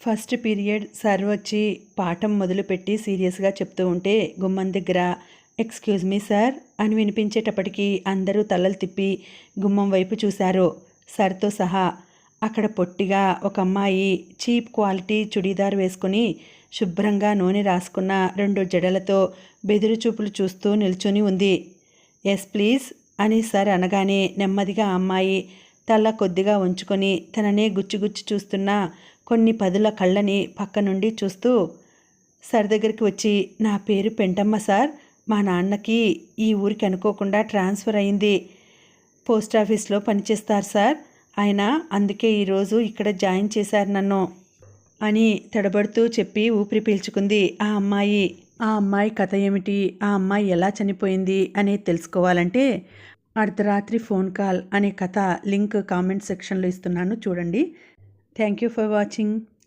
First period sir వచ్చి పాఠం మొదలుపెట్టి సీరియస్గా చెప్తూ ఉంటే గుమ్మం దగ్గర ఎక్స్క్యూజ్ మీ సార్ అని వినిపించేటప్పటికి అందరూ తలలు తిప్పి గుమ్మం వైపు చూశారు, సార్తో సహా. అక్కడ పొట్టిగా ఒక అమ్మాయి చీప్ క్వాలిటీ చుడీదార్ వేసుకుని శుభ్రంగా నూనె రాసుకున్న 2 జడలతో బెదురు చూపులు చూస్తూ నిల్చుని ఉంది. ఎస్ ప్లీజ్ అని సార్ అనగానే నెమ్మదిగా ఆ అమ్మాయి తల కొద్దిగా ఉంచుకొని తననే గుచ్చిగుచ్చి చూస్తున్న కొన్ని పదుల కళ్ళని పక్క నుండి చూస్తూ సార్ దగ్గరికి వచ్చి, నా పేరు పెంటమ్మ సార్, మా నాన్నకి ఈ ఊరికి అనుకోకుండా ట్రాన్స్ఫర్ అయింది. పోస్ట్ ఆఫీస్లో పనిచేస్తారు సార్ ఆయన, అందుకే ఈరోజు ఇక్కడ జాయిన్ చేశారు నన్ను అని తడబడుతూ చెప్పి ఊపిరి పీల్చుకుంది ఆ అమ్మాయి. ఆ అమ్మాయి కథ ఏమిటి, ఆ అమ్మాయి ఎలా చనిపోయింది అనేది తెలుసుకోవాలంటే అర్ధరాత్రి ఫోన్ కాల్ అనే కథ లింక్ కామెంట్ సెక్షన్లో ఇస్తున్నాను, చూడండి. Thank you for watching.